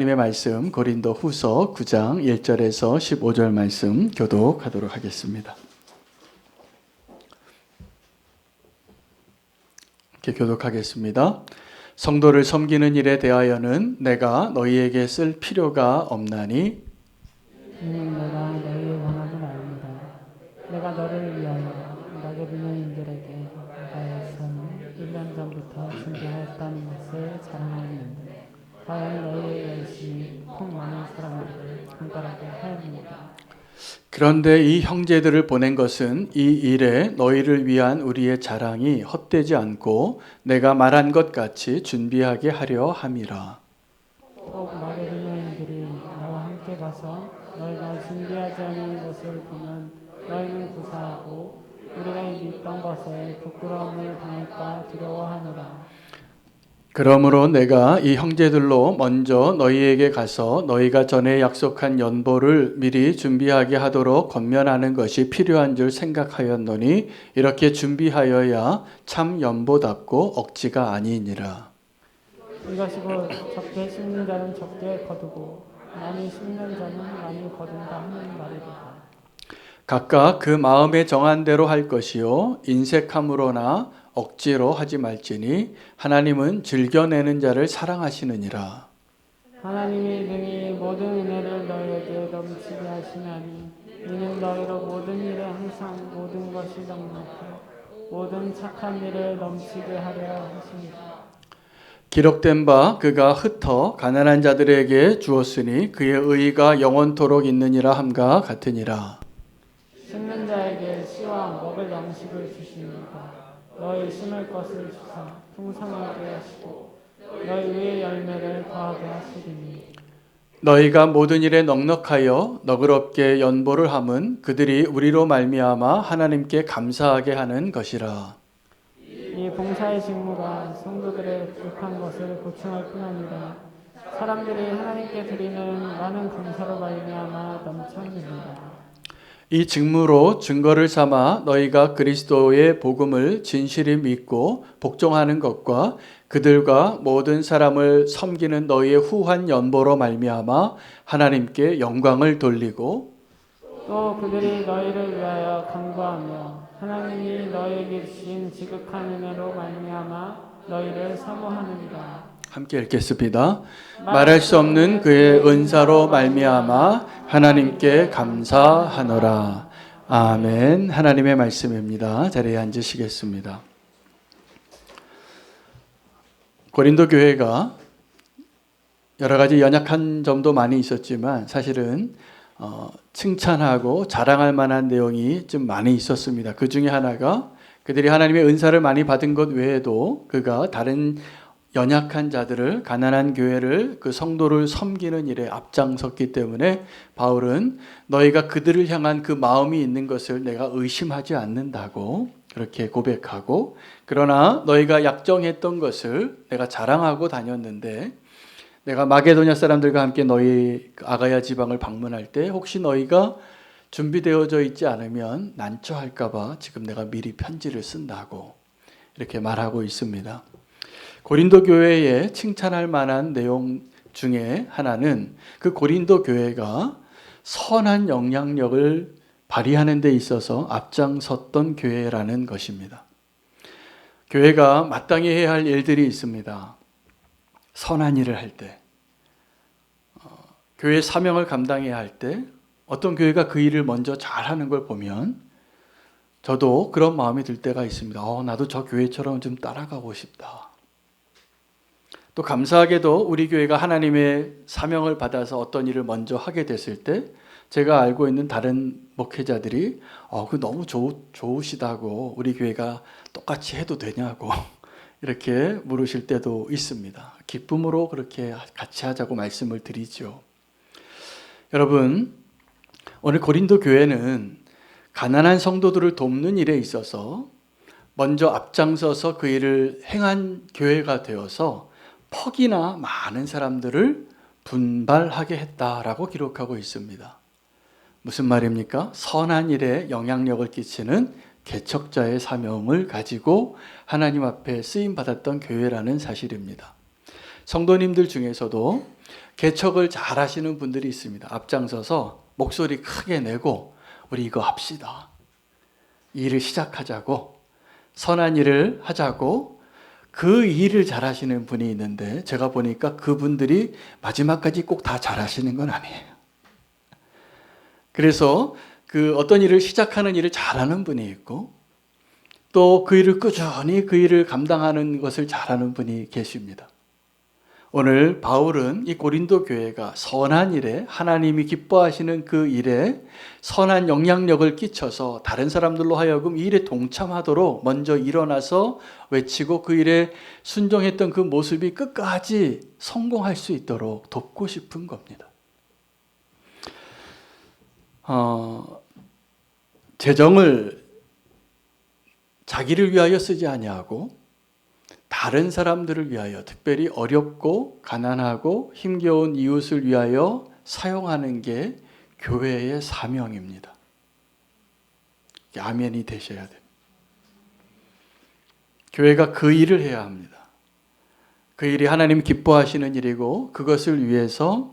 하나님의 말씀 고린도 후서 9장 1절에서 15절 말씀 교독하도록 하겠습니다. 이렇게 교독하겠습니다. 성도를 섬기는 일에 대하여는 내가 너희에게 쓸 필요가 없나니 내가 너희의 원함을 압니다. 내가 너를 위하여 마게도냐인들에게 아가야에서는 1년 전부터 준비하였다는 것을 자랑하였는데 과연 너희의 열심이 통 많은 사람들을 간단하게 하였느니라. 그런데 이 형제들을 보낸 것은 이 일에 너희를 위한 우리의 자랑이 헛되지 않고 내가 말한 것 같이 준비하게 하려 함이라. 꼭 마게도냐인들이 나와 함께 가서 너희가 준비하지 않은 것을 보면 너희는 구사하고 우리가 믿던 것에 부끄러움을 당할까 두려워하노라. 그러므로 내가 이 형제들로 먼저 너희에게 가서 너희가 전에 약속한 연보를 미리 준비하게 하도록 권면하는 것이 필요한 줄 생각하였노니 이렇게 준비하여야 참 연보답고 억지가 아니니라. 이것이 곧 적게 심는 자는 적게 거두고 많이 심는 자는 많이 거둔다 하는 말이다. 각각 그 마음에 정한 대로 할 것이요 인색함으로나 억지로 하지 말지니 하나님은 즐겨내는 자를 사랑하시느니라. 하나님이 능히 모든 은혜를 너희에게 넘치게 하시나니 이는 너희로 모든 일에 항상 모든 것이 넉넉해 모든 착한 일을 넘치게 하려 하십니다. 기록된 바 그가 흩어 가난한 자들에게 주었으니 그의 의의가 영원토록 있느니라 함과 같으니라. 심는 자에게 씨와 먹을 양식을 주십니다. 너희 심을 것을 주사 풍성하게 하시고 너희 위의 열매를 더하게 하시리니 너희가 모든 일에 넉넉하여 너그럽게 연보를 함은 그들이 우리로 말미암아 하나님께 감사하게 하는 것이라. 이 봉사의 직무가 성도들의 부족한 것을 보충할 뿐 아니라 사람들이 하나님께 드리는 많은 감사로 말미암아 넘쳐 누린다. 이 직무로 증거를 삼아 너희가 그리스도의 복음을 진실히 믿고 복종하는 것과 그들과 모든 사람을 섬기는 너희의 후한 연보로 말미암아 하나님께 영광을 돌리고 또 그들이 너희를 위하여 간구하며 하나님이 너희에게 주신 지극한 은혜로 말미암아 너희를 사모하느니라. 함께 읽겠습니다. 말할 수 없는 그의 은사로 말미암아 하나님께 감사하노라. 아멘. 하나님의 말씀입니다. 자리에 앉으시겠습니다. 고린도 교회가 여러 가지 연약한 점도 많이 있었지만 사실은 칭찬하고 자랑할 만한 내용이 좀 많이 있었습니다. 그 중에 하나가 그들이 하나님의 은사를 많이 받은 것 외에도 그가 다른 연약한 자들을 가난한 교회를 그 성도를 섬기는 일에 앞장섰기 때문에 바울은 너희가 그들을 향한 그 마음이 있는 것을 내가 의심하지 않는다고 그렇게 고백하고 그러나 너희가 약정했던 것을 내가 자랑하고 다녔는데 내가 마게도냐 사람들과 함께 너희 아가야 지방을 방문할 때 혹시 너희가 준비되어져 있지 않으면 난처할까 봐 지금 내가 미리 편지를 쓴다고 이렇게 말하고 있습니다. 고린도 교회에 칭찬할 만한 내용 중에 하나는 그 고린도 교회가 선한 영향력을 발휘하는 데 있어서 앞장섰던 교회라는 것입니다. 교회가 마땅히 해야 할 일들이 있습니다. 선한 일을 할 때, 교회 사명을 감당해야 할 때 어떤 교회가 그 일을 먼저 잘하는 걸 보면 저도 그런 마음이 들 때가 있습니다. 나도 저 교회처럼 좀 따라가고 싶다. 또 감사하게도 우리 교회가 하나님의 사명을 받아서 어떤 일을 먼저 하게 됐을 때 제가 알고 있는 다른 목회자들이 그 너무 좋으시다고 우리 교회가 똑같이 해도 되냐고 이렇게 물으실 때도 있습니다. 기쁨으로 그렇게 같이 하자고 말씀을 드리죠. 여러분, 오늘 고린도 교회는 가난한 성도들을 돕는 일에 있어서 먼저 앞장서서 그 일을 행한 교회가 되어서 퍽이나 많은 사람들을 분발하게 했다라고 기록하고 있습니다. 무슨 말입니까? 선한 일에 영향력을 끼치는 개척자의 사명을 가지고 하나님 앞에 쓰임받았던 교회라는 사실입니다. 성도님들 중에서도 개척을 잘 하시는 분들이 있습니다. 앞장서서 목소리 크게 내고 우리 이거 합시다. 이 일을 시작하자고, 선한 일을 하자고 그 일을 잘 하시는 분이 있는데 제가 보니까 그분들이 마지막까지 꼭 다 잘 하시는 건 아니에요. 그래서 그 어떤 일을 시작하는 일을 잘하는 분이 있고 또 그 일을 꾸준히 그 일을 감당하는 것을 잘하는 분이 계십니다. 오늘 바울은 이 고린도 교회가 선한 일에 하나님이 기뻐하시는 그 일에 선한 영향력을 끼쳐서 다른 사람들로 하여금 이 일에 동참하도록 먼저 일어나서 외치고 그 일에 순종했던 그 모습이 끝까지 성공할 수 있도록 돕고 싶은 겁니다. 재정을 자기를 위하여 쓰지 아니하고 다른 사람들을 위하여, 특별히 어렵고 가난하고 힘겨운 이웃을 위하여 사용하는 게 교회의 사명입니다. 아멘이 되셔야 됩니다. 교회가 그 일을 해야 합니다. 그 일이 하나님 기뻐하시는 일이고 그것을 위해서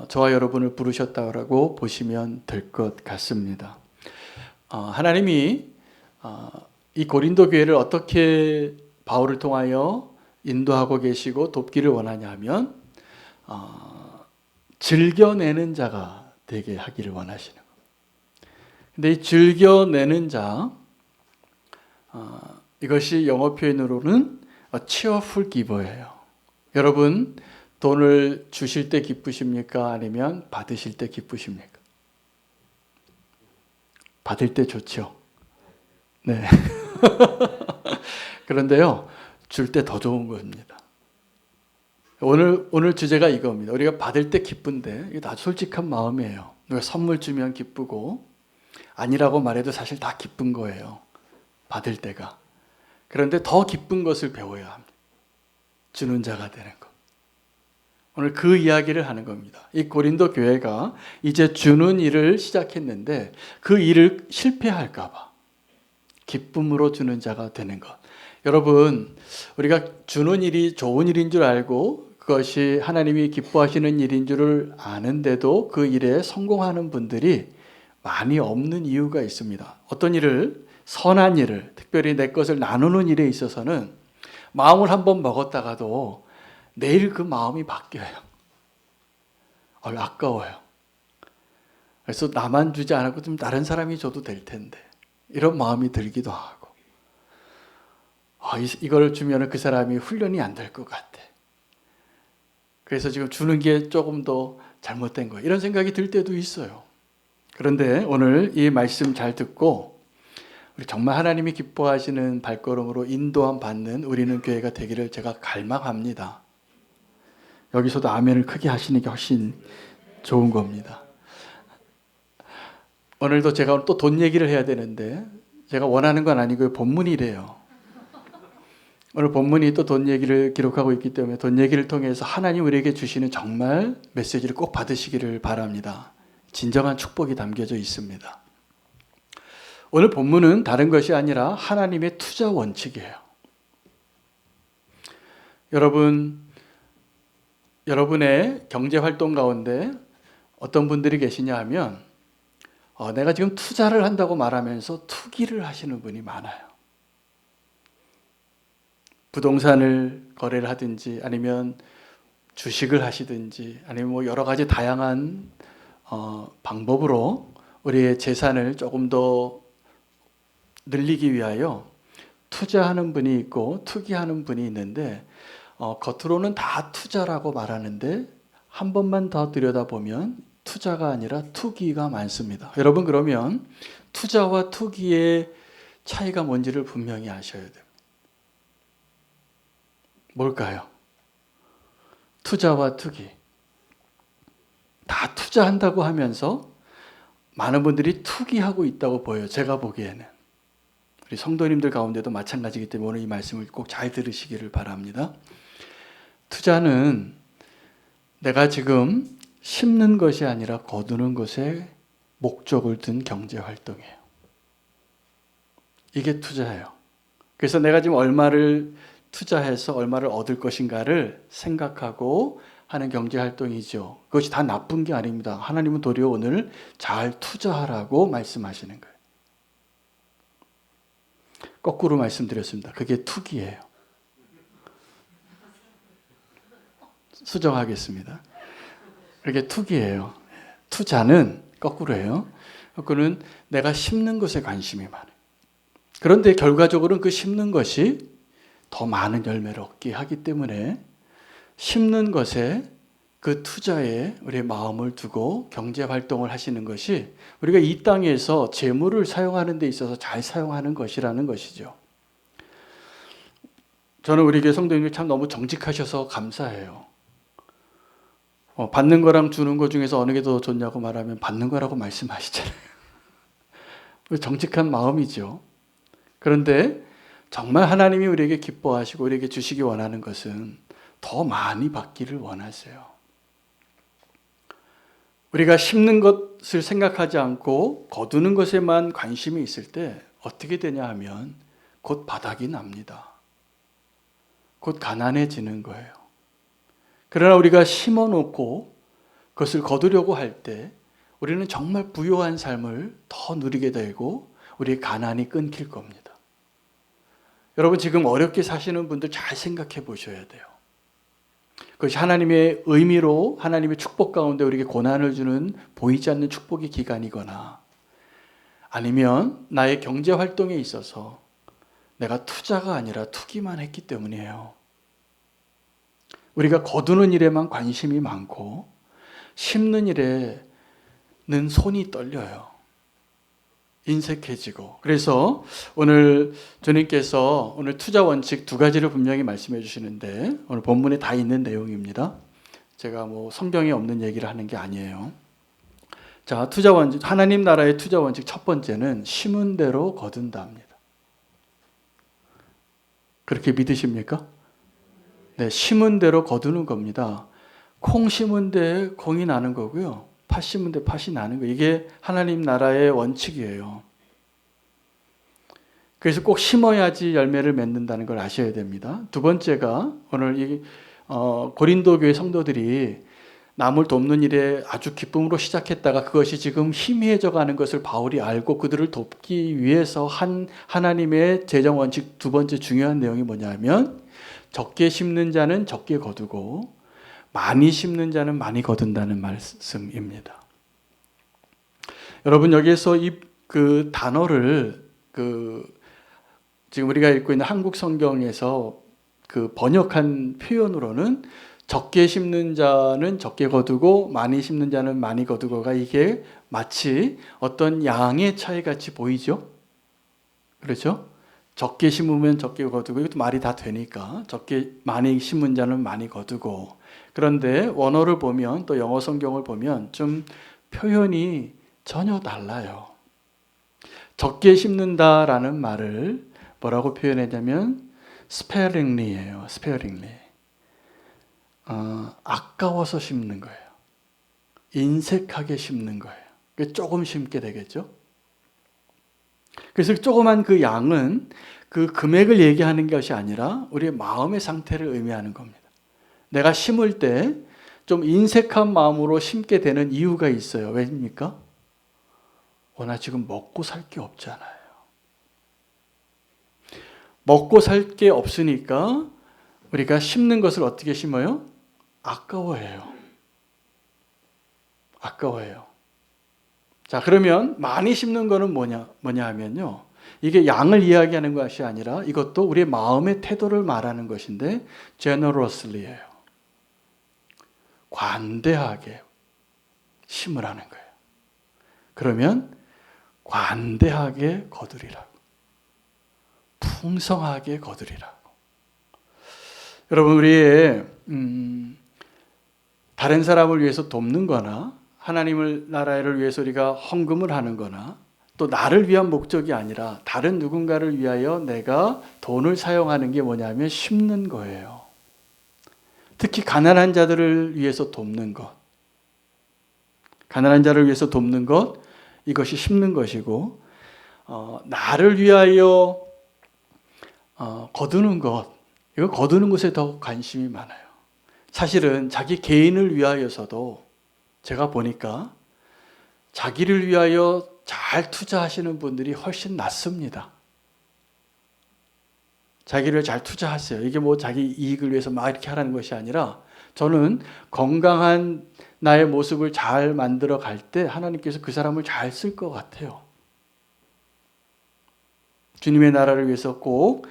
저와 여러분을 부르셨다고 보시면 될 것 같습니다. 하나님이 이 고린도 교회를 어떻게 바울을 통하여 인도하고 계시고 돕기를 원하냐 하면 즐겨내는 자가 되게 하기를 원하시는 겁니다. 근데 이 즐겨내는 자, 이것이 영어 표현으로는 cheerful giver예요. 여러분 돈을 주실 때 기쁘십니까? 아니면 받으실 때 기쁘십니까? 받을 때 좋죠. 네. 그런데요, 줄 때 더 좋은 겁니다. 오늘 주제가 이겁니다. 우리가 받을 때 기쁜데, 이게 다 솔직한 마음이에요. 누가 선물 주면 기쁘고, 아니라고 말해도 사실 다 기쁜 거예요. 받을 때가. 그런데 더 기쁜 것을 배워야 합니다. 주는 자가 되는 것. 오늘 그 이야기를 하는 겁니다. 이 고린도 교회가 이제 주는 일을 시작했는데, 그 일을 실패할까봐 기쁨으로 주는 자가 되는 것. 여러분, 우리가 주는 일이 좋은 일인 줄 알고 그것이 하나님이 기뻐하시는 일인 줄을 아는데도 그 일에 성공하는 분들이 많이 없는 이유가 있습니다. 어떤 일을, 선한 일을, 특별히 내 것을 나누는 일에 있어서는 마음을 한번 먹었다가도 내일 그 마음이 바뀌어요. 아까워요. 그래서 나만 주지 않고 좀 다른 사람이 줘도 될 텐데 이런 마음이 들기도 하고 이걸 주면 그 사람이 훈련이 안 될 것 같아. 그래서 지금 주는 게 조금 더 잘못된 거예요. 이런 생각이 들 때도 있어요. 그런데 오늘 이 말씀 잘 듣고 우리 정말 하나님이 기뻐하시는 발걸음으로 인도함 받는 우리는 교회가 되기를 제가 갈망합니다. 여기서도 아멘을 크게 하시는 게 훨씬 좋은 겁니다. 오늘도 제가 또 돈 얘기를 해야 되는데 제가 원하는 건 아니고요. 본문이래요. 오늘 본문이 또 돈 얘기를 기록하고 있기 때문에 돈 얘기를 통해서 하나님 우리에게 주시는 정말 메시지를 꼭 받으시기를 바랍니다. 진정한 축복이 담겨져 있습니다. 오늘 본문은 다른 것이 아니라 하나님의 투자 원칙이에요. 여러분의 경제 활동 가운데 어떤 분들이 계시냐 하면 내가 지금 투자를 한다고 말하면서 투기를 하시는 분이 많아요. 부동산을 거래를 하든지 아니면 주식을 하시든지 아니면 뭐 여러 가지 다양한 방법으로 우리의 재산을 조금 더 늘리기 위하여 투자하는 분이 있고 투기하는 분이 있는데 겉으로는 다 투자라고 말하는데 한 번만 더 들여다보면 투자가 아니라 투기가 많습니다. 여러분 그러면 투자와 투기의 차이가 뭔지를 분명히 아셔야 돼요. 뭘까요? 투자와 투기. 다 투자한다고 하면서 많은 분들이 투기하고 있다고 보여요. 제가 보기에는. 우리 성도님들 가운데도 마찬가지이기 때문에 오늘 이 말씀을 꼭 잘 들으시기를 바랍니다. 투자는 내가 지금 심는 것이 아니라 거두는 것에 목적을 둔 경제활동이에요. 이게 투자예요. 그래서 내가 지금 얼마를 투자해서 얼마를 얻을 것인가를 생각하고 하는 경제 활동이죠. 그것이 다 나쁜 게 아닙니다. 하나님은 도리어 오늘 잘 투자하라고 말씀하시는 거예요. 거꾸로 말씀드렸습니다. 그게 투기예요. 수정하겠습니다. 그게 투기예요. 투자는 거꾸로예요. 거꾸로는 내가 심는 것에 관심이 많아요. 그런데 결과적으로는 그 심는 것이 더 많은 열매를 얻게 하기 때문에 심는 것에 그 투자에 우리의 마음을 두고 경제 활동을 하시는 것이 우리가 이 땅에서 재물을 사용하는 데 있어서 잘 사용하는 것이라는 것이죠. 저는 우리 교회 성도님들 참 너무 정직하셔서 감사해요. 받는 거랑 주는 거 중에서 어느 게 더 좋냐고 말하면 받는 거라고 말씀하시잖아요. 정직한 마음이죠. 그런데 정말 하나님이 우리에게 기뻐하시고 우리에게 주시기 원하는 것은 더 많이 받기를 원하세요. 우리가 심는 것을 생각하지 않고 거두는 것에만 관심이 있을 때 어떻게 되냐 하면 곧 바닥이 납니다. 곧 가난해지는 거예요. 그러나 우리가 심어놓고 그것을 거두려고 할 때 우리는 정말 부요한 삶을 더 누리게 되고 우리의 가난이 끊길 겁니다. 여러분 지금 어렵게 사시는 분들 잘 생각해 보셔야 돼요. 그것이 하나님의 의미로 하나님의 축복 가운데 우리에게 고난을 주는 보이지 않는 축복의 기간이거나 아니면 나의 경제 활동에 있어서 내가 투자가 아니라 투기만 했기 때문이에요. 우리가 거두는 일에만 관심이 많고 심는 일에는 손이 떨려요. 인색해지고. 그래서 오늘 주님께서 오늘 투자 원칙 두 가지를 분명히 말씀해 주시는데 오늘 본문에 다 있는 내용입니다. 제가 성경에 없는 얘기를 하는 게 아니에요. 자, 투자 원칙, 하나님 나라의 투자 원칙 첫 번째는 심은 대로 거둔다 합니다. 그렇게 믿으십니까? 네, 심은 대로 거두는 겁니다. 콩 심은 데 콩이 나는 거고요. 팥 심은 데 팥이 나는 거예요. 이게 하나님 나라의 원칙이에요. 그래서 꼭 심어야지 열매를 맺는다는 걸 아셔야 됩니다. 두 번째가 오늘 이 고린도 교회 성도들이 남을 돕는 일에 아주 기쁨으로 시작했다가 그것이 지금 희미해져 가는 것을 바울이 알고 그들을 돕기 위해서 한 하나님의 재정 원칙 두 번째 중요한 내용이 뭐냐면 적게 심는 자는 적게 거두고 많이 심는 자는 많이 거둔다는 말씀입니다. 여러분 여기에서 그 단어를 지금 우리가 읽고 있는 한국 성경에서 그 번역한 표현으로는 적게 심는 자는 적게 거두고 많이 심는 자는 많이 거두고가 이게 마치 어떤 양의 차이 같이 보이죠? 그렇죠? 적게 심으면 적게 거두고 이것도 말이 다 되니까 적게 많이 심은 자는 많이 거두고 그런데 원어를 보면 또 영어 성경을 보면 좀 표현이 전혀 달라요. 적게 심는다라는 말을 뭐라고 표현했냐면 sparingly예요. sparingly. 아까워서 심는 거예요. 인색하게 심는 거예요. 조금 심게 되겠죠. 그래서 조그만 그 양은 그 금액을 얘기하는 것이 아니라 우리의 마음의 상태를 의미하는 겁니다. 내가 심을 때 좀 인색한 마음으로 심게 되는 이유가 있어요. 왜입니까? 나 지금 먹고 살 게 없잖아요. 먹고 살 게 없으니까 우리가 심는 것을 어떻게 심어요? 아까워해요. 아까워해요. 자, 그러면 많이 심는 거는 뭐냐 하면요. 이게 양을 이야기하는 것이 아니라 이것도 우리의 마음의 태도를 말하는 것인데 generously예요. 관대하게 심으라는 거예요. 그러면 관대하게 거두리라고. 풍성하게 거두리라고. 여러분 우리의 다른 사람을 위해서 돕는 거나 하나님의 나라를 위해서 우리가 헌금을 하는 거나 또 나를 위한 목적이 아니라 다른 누군가를 위하여 내가 돈을 사용하는 게 뭐냐면 심는 거예요. 특히 가난한 자들을 위해서 돕는 것. 가난한 자를 위해서 돕는 것, 이것이 심는 것이고 나를 위하여 거두는 것, 이거 거두는 것에 더 관심이 많아요. 사실은 자기 개인을 위하여서도 제가 보니까 자기를 위하여 잘 투자하시는 분들이 훨씬 낫습니다. 자기를 잘 투자하세요. 이게 뭐 자기 이익을 위해서 막 이렇게 하라는 것이 아니라 저는 건강한 나의 모습을 잘 만들어 갈 때 하나님께서 그 사람을 잘 쓸 것 같아요. 주님의 나라를 위해서 꼭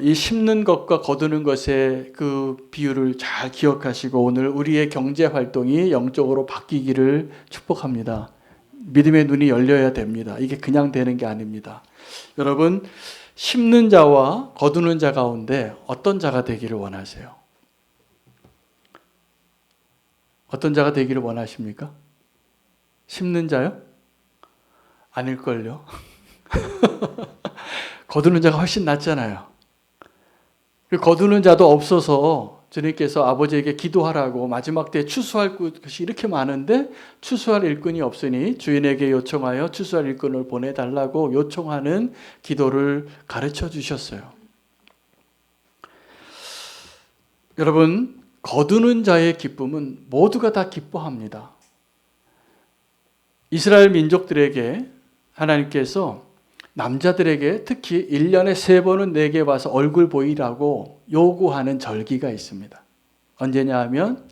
이 심는 것과 거두는 것의 그 비율을 잘 기억하시고 오늘 우리의 경제 활동이 영적으로 바뀌기를 축복합니다. 믿음의 눈이 열려야 됩니다. 이게 그냥 되는 게 아닙니다. 여러분, 심는 자와 거두는 자 가운데 어떤 자가 되기를 원하세요? 어떤 자가 되기를 원하십니까? 심는 자요? 아닐걸요. 거두는 자가 훨씬 낫잖아요. 거두는 자도 없어서 주님께서 아버지에게 기도하라고 마지막 때 추수할 것이 이렇게 많은데 추수할 일꾼이 없으니 주인에게 요청하여 추수할 일꾼을 보내달라고 요청하는 기도를 가르쳐 주셨어요. 여러분, 거두는 자의 기쁨은 모두가 다 기뻐합니다. 이스라엘 민족들에게 하나님께서 남자들에게 특히 1년에 3번은 내게 와서 얼굴 보이라고 요구하는 절기가 있습니다. 언제냐 하면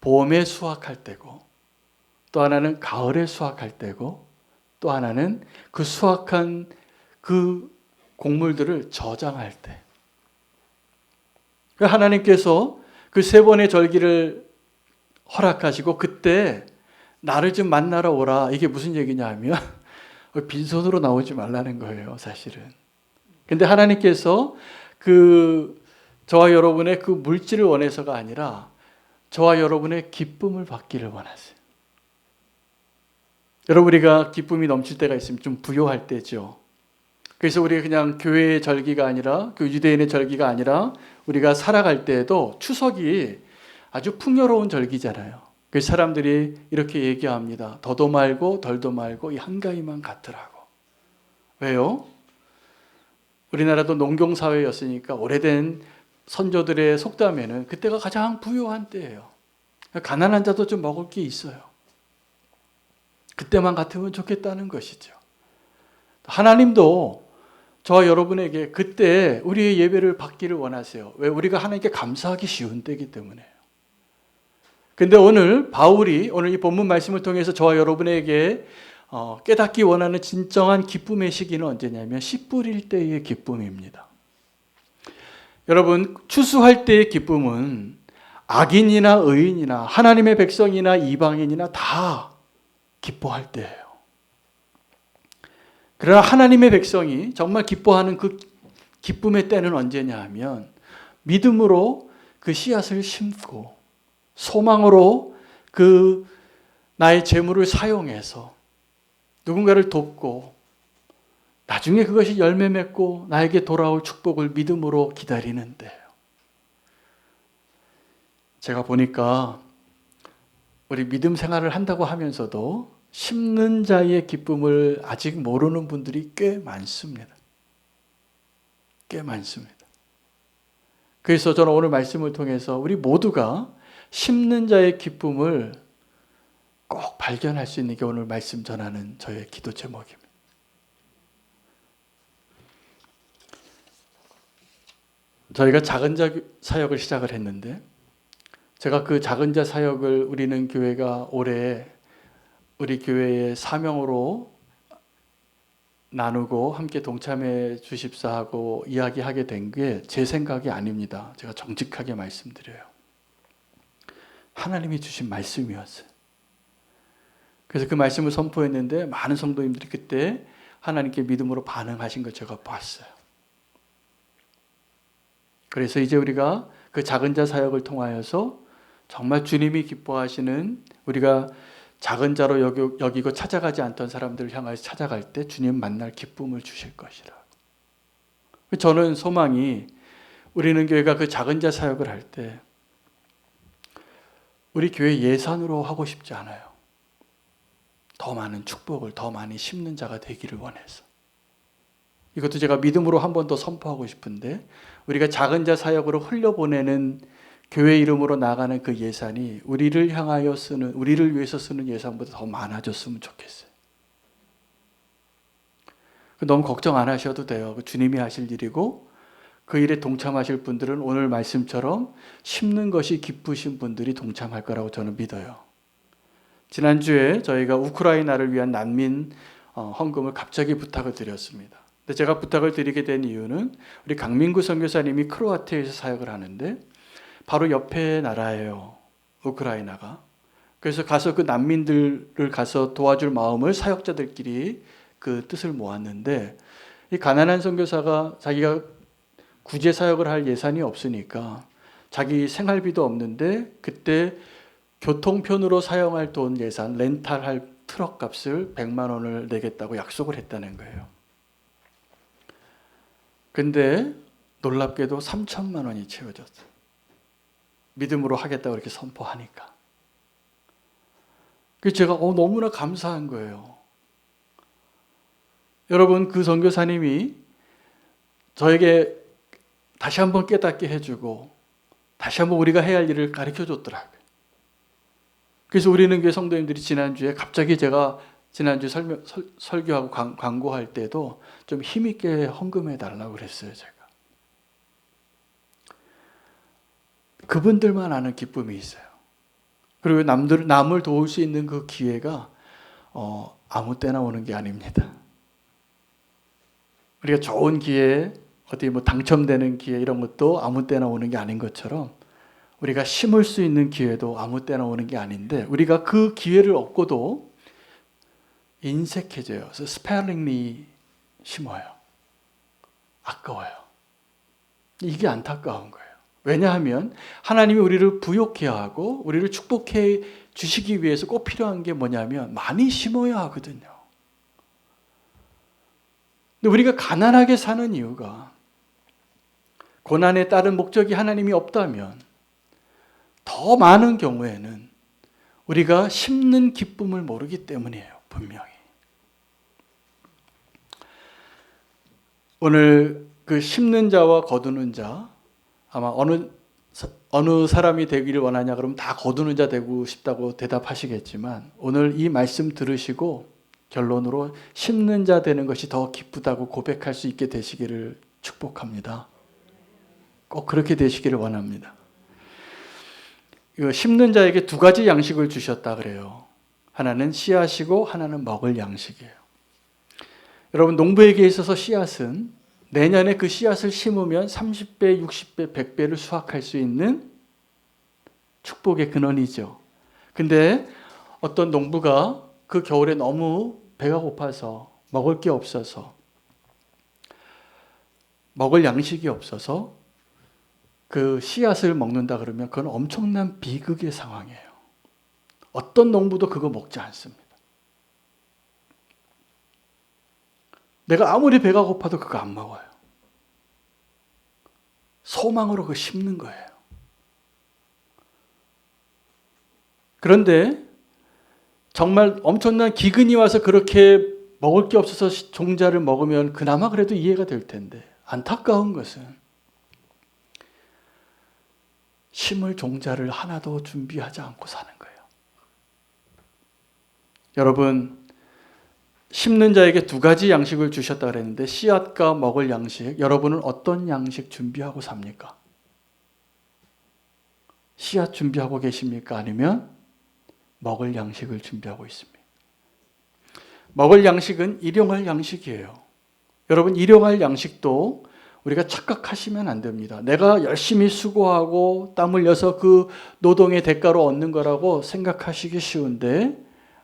봄에 수확할 때고 또 하나는 가을에 수확할 때고 또 하나는 그 수확한 그 곡물들을 저장할 때. 하나님께서 그 3번의 절기를 허락하시고 그때 나를 좀 만나러 오라. 이게 무슨 얘기냐 하면 빈손으로 나오지 말라는 거예요, 사실은. 근데 하나님께서 저와 여러분의 그 물질을 원해서가 아니라 저와 여러분의 기쁨을 받기를 원하세요. 여러분, 우리가 기쁨이 넘칠 때가 있으면 좀 부요할 때죠. 그래서 우리가 그냥 교회의 절기가 아니라 그 유대인의 절기가 아니라 우리가 살아갈 때에도 추석이 아주 풍요로운 절기잖아요. 그래서 사람들이 이렇게 얘기합니다. 더도 말고 덜도 말고 이 한가위만 같으라고. 왜요? 우리나라도 농경사회였으니까 오래된 선조들의 속담에는 그때가 가장 부유한 때예요. 가난한 자도 좀 먹을 게 있어요. 그때만 같으면 좋겠다는 것이죠. 하나님도 저와 여러분에게 그때 우리의 예배를 받기를 원하세요. 왜? 우리가 하나님께 감사하기 쉬운 때이기 때문에. 근데 오늘 바울이 오늘 이 본문 말씀을 통해서 저와 여러분에게 깨닫기 원하는 진정한 기쁨의 시기는 언제냐면 씨 뿌릴 때의 기쁨입니다. 여러분, 추수할 때의 기쁨은 악인이나 의인이나 하나님의 백성이나 이방인이나 다 기뻐할 때예요. 그러나 하나님의 백성이 정말 기뻐하는 그 기쁨의 때는 언제냐 하면 믿음으로 그 씨앗을 심고 소망으로 그 나의 재물을 사용해서 누군가를 돕고 나중에 그것이 열매 맺고 나에게 돌아올 축복을 믿음으로 기다리는 때예요. 제가 보니까 우리 믿음 생활을 한다고 하면서도 심는 자의 기쁨을 아직 모르는 분들이 꽤 많습니다. 꽤 많습니다. 그래서 저는 오늘 말씀을 통해서 우리 모두가 심는 자의 기쁨을 꼭 발견할 수 있는 게 오늘 말씀 전하는 저의 기도 제목입니다. 저희가 작은 자 사역을 시작을 했는데 제가 그 작은 자 사역을 우리는 교회가 올해 우리 교회의 사명으로 나누고 함께 동참해 주십사 하고 이야기하게 된 게 제 생각이 아닙니다. 제가 정직하게 말씀드려요. 하나님이 주신 말씀이었어요. 그래서 그 말씀을 선포했는데 많은 성도님들이 그때 하나님께 믿음으로 반응하신 걸 제가 봤어요. 그래서 이제 우리가 그 작은 자 사역을 통하여서 정말 주님이 기뻐하시는 우리가 작은 자로 여기고 찾아가지 않던 사람들을 향하여 찾아갈 때 주님 만날 기쁨을 주실 것이라. 저는 소망이 우리는 교회가 그 작은 자 사역을 할 때 우리 교회 예산으로 하고 싶지 않아요. 더 많은 축복을 더 많이 심는 자가 되기를 원해서. 이것도 제가 믿음으로 한 번 더 선포하고 싶은데 우리가 작은 자 사역으로 흘려보내는 교회 이름으로 나가는 그 예산이 우리를 향하여 쓰는, 우리를 위해서 쓰는 예산보다 더 많아졌으면 좋겠어요. 너무 걱정 안 하셔도 돼요. 주님이 하실 일이고 그 일에 동참하실 분들은 오늘 말씀처럼 심는 것이 기쁘신 분들이 동참할 거라고 저는 믿어요. 지난주에 저희가 우크라이나를 위한 난민 헌금을 갑자기 부탁을 드렸습니다. 근데 제가 부탁을 드리게 된 이유는 우리 강민구 선교사님이 크로아티아에서 사역을 하는데 바로 옆에 나라예요. 우크라이나가. 그래서 가서 그 난민들을 가서 도와줄 마음을 사역자들끼리 그 뜻을 모았는데 이 가난한 선교사가 자기가 구제 사역을 할 예산이 없으니까 자기 생활비도 없는데 그때 교통편으로 사용할 돈 예산, 렌탈할 트럭 값을 100만 원을 내겠다고 약속을 했다는 거예요. 근데 놀랍게도 3천만 원이 채워졌어요. 믿음으로 하겠다고 이렇게 선포하니까. 그래서 제가 너무나 감사한 거예요. 여러분, 그 선교사님이 저에게 다시 한번 깨닫게 해주고 다시 한번 우리가 해야 할 일을 가르쳐 줬더라고요. 그래서 우리는 교회 성도님들이 지난주에 갑자기 제가 지난주 설교하고 광고할 때도 좀 힘있게 헌금해 달라고 그랬어요. 제가. 그분들만 아는 기쁨이 있어요. 그리고 남을 도울 수 있는 그 기회가 아무 때나 오는 게 아닙니다. 우리가 좋은 기회, 어디 당첨되는 기회 이런 것도 아무 때나 오는 게 아닌 것처럼 우리가 심을 수 있는 기회도 아무 때나 오는 게 아닌데 우리가 그 기회를 얻고도 인색해져요. 그래서 스페링리 심어요. 아까워요. 이게 안타까운 거예요. 왜냐하면 하나님이 우리를 부욕해 하고 우리를 축복해 주시기 위해서 꼭 필요한 게 뭐냐면 많이 심어야 하거든요. 근데 우리가 가난하게 사는 이유가 고난에 따른 목적이 하나님이 없다면 더 많은 경우에는 우리가 심는 기쁨을 모르기 때문이에요. 분명히. 오늘 그 심는 자와 거두는 자, 아마 어느 사람이 되기를 원하냐 그러면 다 거두는 자 되고 싶다고 대답하시겠지만 오늘 이 말씀 들으시고 결론으로 심는 자 되는 것이 더 기쁘다고 고백할 수 있게 되시기를 축복합니다. 꼭 그렇게 되시기를 원합니다. 심는 자에게 두 가지 양식을 주셨다 그래요. 하나는 씨앗이고 하나는 먹을 양식이에요. 여러분, 농부에게 있어서 씨앗은 내년에 그 씨앗을 심으면 30배, 60배, 100배를 수확할 수 있는 축복의 근원이죠. 근데 어떤 농부가 그 겨울에 너무 배가 고파서 먹을 게 없어서 먹을 양식이 없어서 그 씨앗을 먹는다 그러면 그건 엄청난 비극의 상황이에요. 어떤 농부도 그거 먹지 않습니다. 내가 아무리 배가 고파도 그거 안 먹어요. 소망으로 그거 심는 거예요. 그런데 정말 엄청난 기근이 와서 그렇게 먹을 게 없어서 종자를 먹으면 그나마 그래도 이해가 될 텐데 안타까운 것은 심을 종자를 하나도 준비하지 않고 사는 거예요. 여러분, 심는 자에게 두 가지 양식을 주셨다 그랬는데 씨앗과 먹을 양식, 여러분은 어떤 양식 준비하고 삽니까? 씨앗 준비하고 계십니까? 아니면 먹을 양식을 준비하고 있습니까? 먹을 양식은 일용할 양식이에요. 여러분, 일용할 양식도 우리가 착각하시면 안 됩니다. 내가 열심히 수고하고 땀 흘려서 그 노동의 대가로 얻는 거라고 생각하시기 쉬운데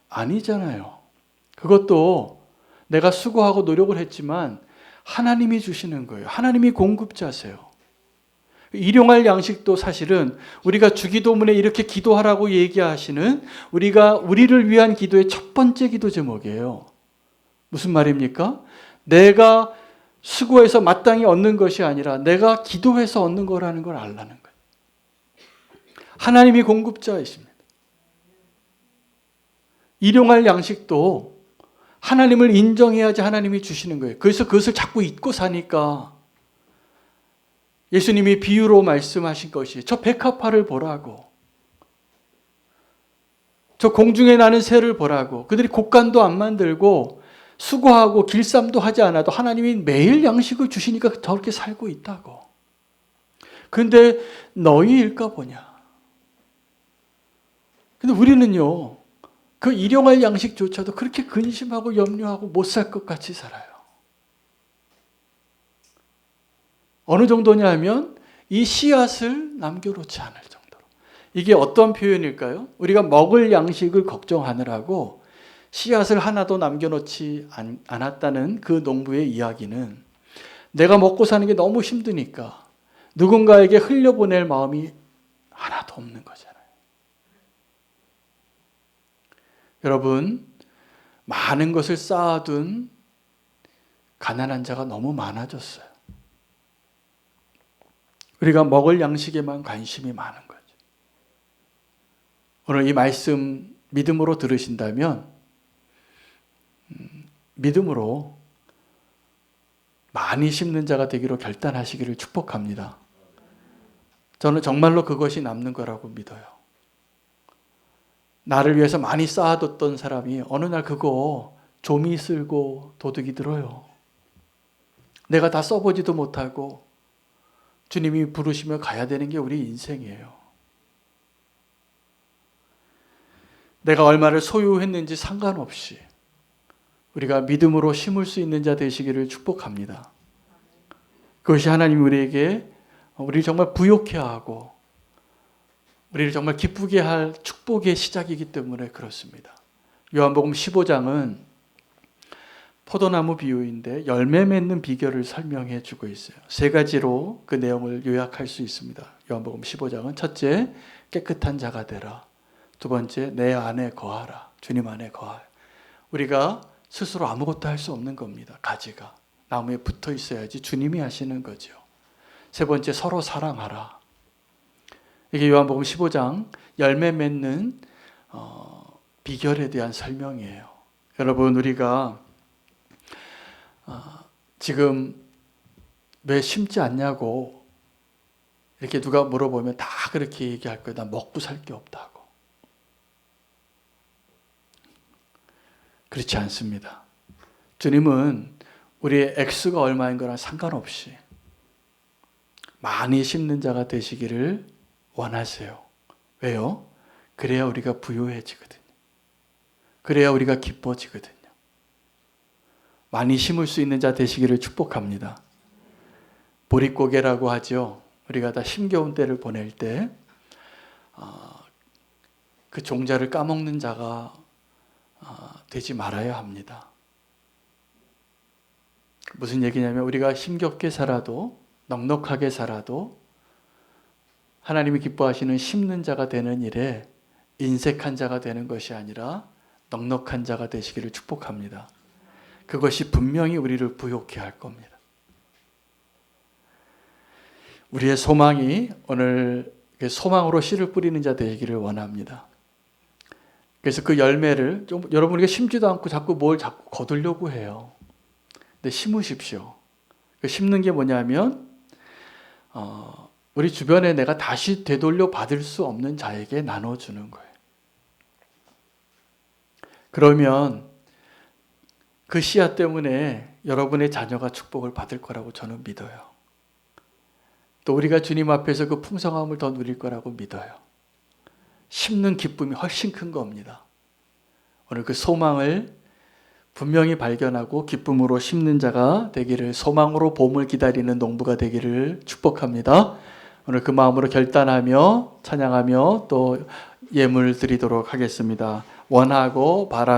아니잖아요. 그것도 내가 수고하고 노력을 했지만 하나님이 주시는 거예요. 하나님이 공급자세요. 일용할 양식도 사실은 우리가 주기도문에 이렇게 기도하라고 얘기하시는 우리를 위한 기도의 첫 번째 기도 제목이에요. 무슨 말입니까? 내가 수고해서 마땅히 얻는 것이 아니라 내가 기도해서 얻는 거라는 걸 알라는 거예요. 하나님이 공급자이십니다. 일용할 양식도 하나님을 인정해야지 하나님이 주시는 거예요. 그래서 그것을 자꾸 잊고 사니까 예수님이 비유로 말씀하신 것이 저 백합화를 보라고, 저 공중에 나는 새를 보라고. 그들이 곡간도 안 만들고 수고하고 길쌈도 하지 않아도 하나님이 매일 양식을 주시니까 저렇게 살고 있다고. 그런데 너희일까 보냐. 근데 우리는요, 그 일용할 양식조차도 그렇게 근심하고 염려하고 못 살 것 같이 살아요. 어느 정도냐 하면 이 씨앗을 남겨놓지 않을 정도로. 이게 어떤 표현일까요? 우리가 먹을 양식을 걱정하느라고 씨앗을 하나도 남겨놓지 않았다는 그 농부의 이야기는 내가 먹고 사는 게 너무 힘드니까 누군가에게 흘려보낼 마음이 하나도 없는 거잖아요. 여러분, 많은 것을 쌓아둔 가난한 자가 너무 많아졌어요. 우리가 먹을 양식에만 관심이 많은 거죠. 오늘 이 말씀 믿음으로 들으신다면 믿음으로 많이 심는 자가 되기로 결단하시기를 축복합니다. 저는 정말로 그것이 남는 거라고 믿어요. 나를 위해서 많이 쌓아뒀던 사람이 어느 날 그거 좀이 쓸고 도둑이 들어요. 내가 다 써보지도 못하고 주님이 부르시며 가야 되는 게 우리 인생이에요. 내가 얼마를 소유했는지 상관없이 우리가 믿음으로 심을 수 있는 자 되시기를 축복합니다. 그것이 하나님이 우리를 정말 부욕해 하고 우리를 정말 기쁘게 할 축복의 시작이기 때문에 그렇습니다. 요한복음 15장은 포도나무 비유인데 열매 맺는 비결을 설명해 주고 있어요. 세 가지로 그 내용을 요약할 수 있습니다. 요한복음 15장은 첫째, 깨끗한 자가 되라. 두 번째, 내 안에 거하라. 주님 안에 거하라. 우리가 스스로 아무것도 할 수 없는 겁니다. 가지가 나무에 붙어 있어야지 주님이 하시는 거죠. 세 번째, 서로 사랑하라. 이게 요한복음 15장 열매 맺는 비결에 대한 설명이에요. 여러분, 우리가 지금 왜 심지 않냐고 이렇게 누가 물어보면 다 그렇게 얘기할 거예요. 나 먹고 살 게 없다고. 그렇지 않습니다. 주님은 우리의 액수가 얼마인 거랑 상관없이 많이 심는 자가 되시기를 원하세요. 왜요? 그래야 우리가 부유해지거든요. 그래야 우리가 기뻐지거든요. 많이 심을 수 있는 자 되시기를 축복합니다. 보릿고개라고 하죠. 우리가 다 힘겨운 때를 보낼 때 그 종자를 까먹는 자가 되지 말아야 합니다. 무슨 얘기냐면 우리가 힘겹게 살아도 넉넉하게 살아도 하나님이 기뻐하시는 심는 자가 되는 일에 인색한 자가 되는 것이 아니라 넉넉한 자가 되시기를 축복합니다. 그것이 분명히 우리를 부욕해 할 겁니다. 우리의 소망이 오늘 소망으로 씨를 뿌리는 자 되기를 원합니다. 그래서 그 열매를 여러분, 우리가 심지도 않고 자꾸 거두려고 해요. 근데 심으십시오. 심는 게 뭐냐면 우리 주변에 내가 다시 되돌려 받을 수 없는 자에게 나눠주는 거예요. 그러면 그 씨앗 때문에 여러분의 자녀가 축복을 받을 거라고 저는 믿어요. 또 우리가 주님 앞에서 그 풍성함을 더 누릴 거라고 믿어요. 심는 기쁨이 훨씬 큰 겁니다. 오늘 그 소망을 분명히 발견하고 기쁨으로 심는 자가 되기를, 소망으로 봄을 기다리는 농부가 되기를 축복합니다. 오늘 그 마음으로 결단하며 찬양하며 또 예물 드리도록 하겠습니다. 원하고 바라고